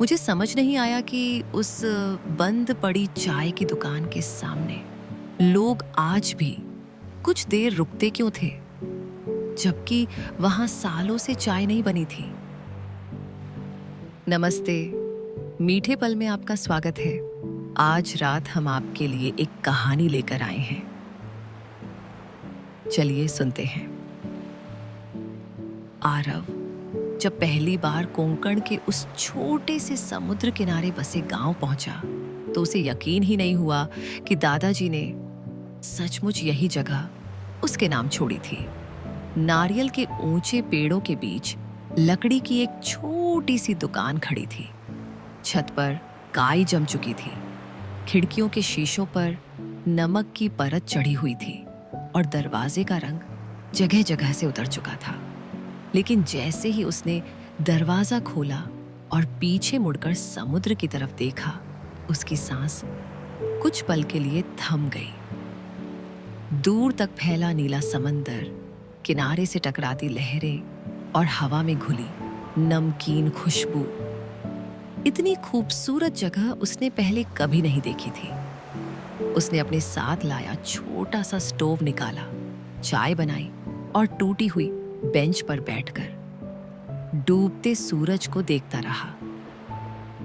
मुझे समझ नहीं आया कि उस बंद पड़ी चाय की दुकान के सामने लोग आज भी कुछ देर रुकते क्यों थे, जबकि वहां सालों से चाय नहीं बनी थी। नमस्ते, मीठे पल में आपका स्वागत है। आज रात हम आपके लिए एक कहानी लेकर आए हैं। चलिए सुनते हैं। आरव जब पहली बार कोंकण के उस छोटे से समुद्र किनारे बसे गांव पहुंचा, तो उसे यकीन ही नहीं हुआ कि दादाजी ने सचमुच यही जगह उसके नाम छोड़ी थी। नारियल के ऊंचे पेड़ों के बीच लकड़ी की एक छोटी सी दुकान खड़ी थी। छत पर काई जम चुकी थी, खिड़कियों के शीशों पर नमक की परत चढ़ी हुई थी और दरवाजे का रंग जगह जगह से उतर चुका था। लेकिन जैसे ही उसने दरवाजा खोला और पीछे मुड़कर समुद्र की तरफ देखा, उसकी सांस कुछ पल के लिए थम गई। दूर तक फैला नीला समंदर, किनारे से टकराती लहरें और हवा में घुली नमकीन खुशबू। इतनी खूबसूरत जगह उसने पहले कभी नहीं देखी थी। उसने अपने साथ लाया छोटा सा स्टोव निकाला, चाय बनाई और टूटी हुई बेंच पर बैठकर डूबते सूरज को देखता रहा।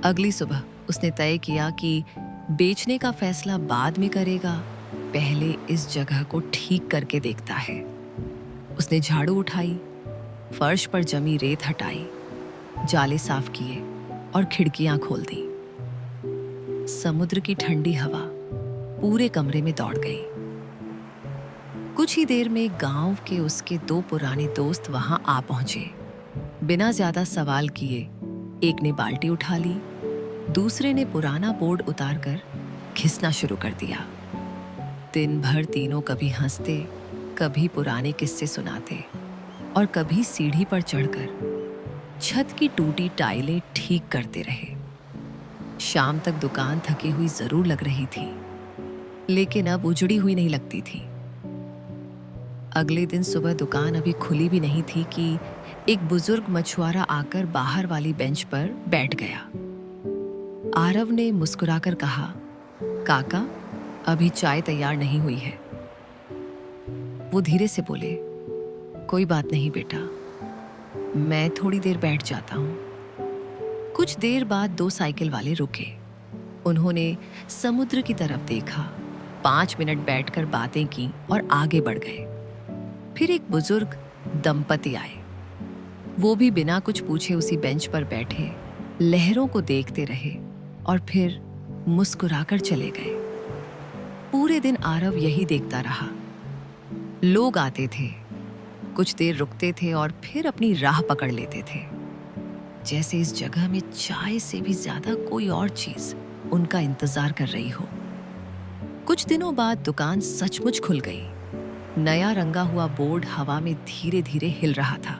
अगली सुबह उसने तय किया कि बेचने का फैसला बाद में करेगा, पहले इस जगह को ठीक करके देखता है। उसने झाड़ू उठाई, फर्श पर जमी रेत हटाई, जाले साफ किए और खिड़कियां खोल दी। समुद्र की ठंडी हवा पूरे कमरे में दौड़ गई। कुछ ही देर में गांव के उसके दो पुराने दोस्त वहां आ पहुंचे। बिना ज्यादा सवाल किए एक ने बाल्टी उठा ली, दूसरे ने पुराना बोर्ड उतारकर घिसना शुरू कर दिया। दिन भर तीनों कभी हंसते, कभी पुराने किस्से सुनाते और कभी सीढ़ी पर चढ़कर छत की टूटी टाइलें ठीक करते रहे। शाम तक दुकान थकी हुई जरूर लग रही थी, लेकिन अब उजड़ी हुई नहीं लगती थी। अगले दिन सुबह दुकान अभी खुली भी नहीं थी कि एक बुजुर्ग मछुआरा आकर बाहर वाली बेंच पर बैठ गया। आरव ने मुस्कुराकर कहा, काका, अभी चाय तैयार नहीं हुई है। वो धीरे से बोले, कोई बात नहीं बेटा, मैं थोड़ी देर बैठ जाता हूं। कुछ देर बाद दो साइकिल वाले रुके। उन्होंने समुद्र की तरफ देखा, 5 मिनट बैठकर बातें की और आगे बढ़ गए। फिर एक बुजुर्ग दंपति आए। वो भी बिना कुछ पूछे उसी बेंच पर बैठे लहरों को देखते रहे और फिर मुस्कुराकर चले गए। पूरे दिन आरव यही देखता रहा। लोग आते थे, कुछ देर रुकते थे और फिर अपनी राह पकड़ लेते थे, जैसे इस जगह में चाय से भी ज्यादा कोई और चीज उनका इंतजार कर रही हो। कुछ दिनों बाद दुकान सचमुच खुल गई। नया रंगा हुआ बोर्ड हवा में धीरे धीरे हिल रहा था।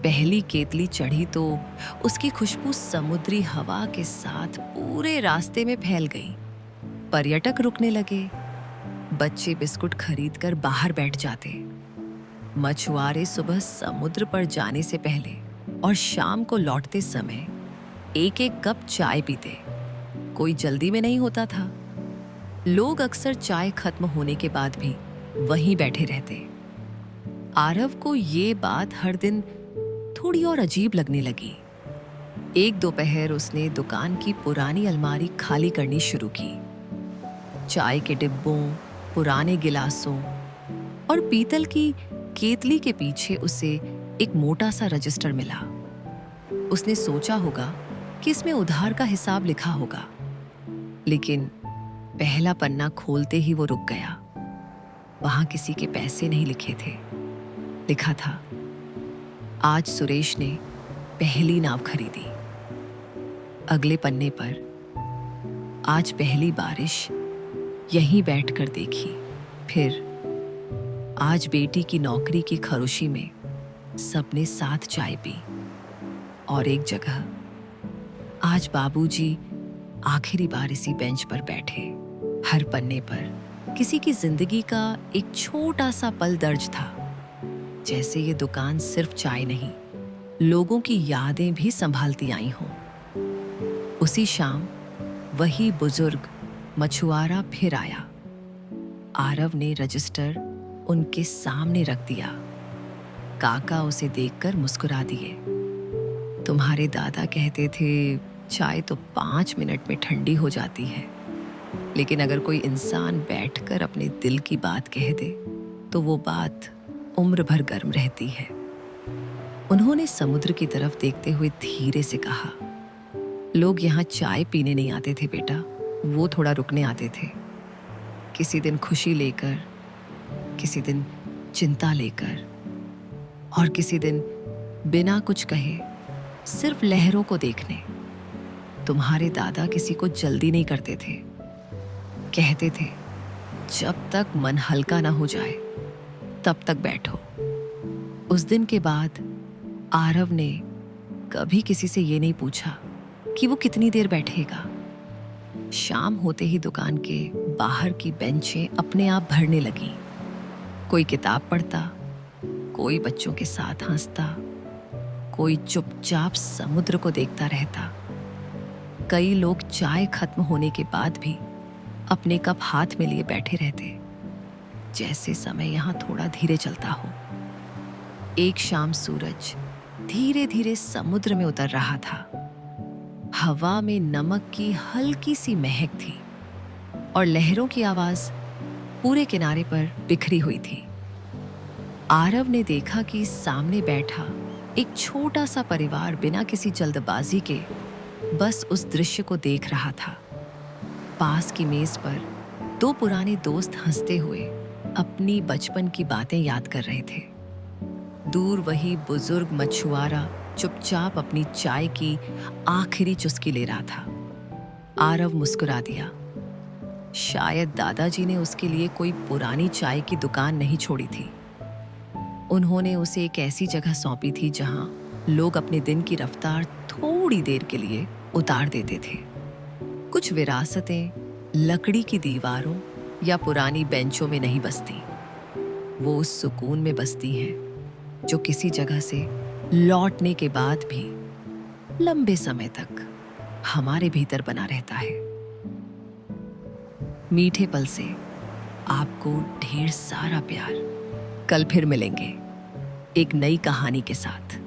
पहली केतली चढ़ी तो उसकी खुशबू समुद्री हवा के साथ पूरे रास्ते में फैल गई। पर्यटक रुकने लगे, बच्चे बिस्कुट खरीदकर बाहर बैठ जाते। मछुआरे सुबह समुद्र पर जाने से पहले और शाम को लौटते समय एक एक कप चाय पीते। कोई जल्दी में नहीं होता था। लोग अक्सर चाय खत्म होने के बाद भी वहीं बैठे रहते। आरव को ये बात हर दिन थोड़ी और अजीब लगने लगी। एक दोपहर उसने दुकान की पुरानी अलमारी खाली करनी शुरू की। चाय के डिब्बों, पुराने गिलासों और पीतल की केतली के पीछे उसे एक मोटा सा रजिस्टर मिला। उसने सोचा होगा कि इसमें उधार का हिसाब लिखा होगा, लेकिन पहला पन्ना खोलते ही वो रुक गया। वहां किसी के पैसे नहीं लिखे थे। लिखा था, आज सुरेश ने पहली नाव खरीदी। अगले पन्ने पर, आज पहली बारिश यहीं बैठकर देखी। फिर, आज बेटी की नौकरी की खरोशी में सबने साथ चाय पी। और एक जगह, आज बाबूजी आखिरी बार इसी बेंच पर बैठे। हर पन्ने पर किसी की जिंदगी का एक छोटा सा पल दर्ज था, जैसे ये दुकान सिर्फ चाय नहीं, लोगों की यादें भी संभालती आई हों। उसी शाम वही बुजुर्ग मछुआरा फिर आया। आरव ने रजिस्टर उनके सामने रख दिया। काका उसे देखकर मुस्कुरा दिए। तुम्हारे दादा कहते थे चाय तो 5 मिनट में ठंडी हो जाती है, लेकिन अगर कोई इंसान बैठकर अपने दिल की बात कह दे तो वो बात उम्र भर गर्म रहती है। उन्होंने समुद्र की तरफ देखते हुए धीरे से कहा, लोग यहाँ चाय पीने नहीं आते थे बेटा, वो थोड़ा रुकने आते थे। किसी दिन खुशी लेकर, किसी दिन चिंता लेकर, और किसी दिन बिना कुछ कहे सिर्फ लहरों को देखने। तुम्हारे दादा किसी को जल्दी नहीं करते थे। कहते थे जब तक मन हल्का ना हो जाए तब तक बैठो। उस दिन के बाद आरव ने कभी किसी से ये नहीं पूछा कि वो कितनी देर बैठेगा। शाम होते ही दुकान के बाहर की बेंचें अपने आप भरने लगी। कोई किताब पढ़ता, कोई बच्चों के साथ हंसता, कोई चुपचाप समुद्र को देखता रहता। कई लोग चाय खत्म होने के बाद भी अपने कप हाथ में लिए बैठे रहते, जैसे समय यहाँ थोड़ा धीरे चलता हो। एक शाम सूरज धीरे धीरे समुद्र में उतर रहा था। हवा में नमक की हल्की सी महक थी और लहरों की आवाज पूरे किनारे पर बिखरी हुई थी। आरव ने देखा कि सामने बैठा एक छोटा सा परिवार बिना किसी जल्दबाजी के बस उस दृश्य को देख रहा था। पास की मेज पर 2 पुराने दोस्त हंसते हुए अपनी बचपन की बातें याद कर रहे थे। दूर वही बुजुर्ग मछुआरा चुपचाप अपनी चाय की आखिरी चुस्की ले रहा था। आरव मुस्कुरा दिया। शायद दादाजी ने उसके लिए कोई पुरानी चाय की दुकान नहीं छोड़ी थी। उन्होंने उसे एक ऐसी जगह सौंपी थी जहां लोग अपने दिन की रफ्तार थोड़ी देर के लिए उतार देते थे। कुछ विरासतें लकड़ी की दीवारों या पुरानी बेंचों में नहीं बसती, वो उस सुकून में बसती हैं जो किसी जगह से लौटने के बाद भी लंबे समय तक हमारे भीतर बना रहता है। मीठे पल से आपको ढेर सारा प्यार। कल फिर मिलेंगे एक नई कहानी के साथ।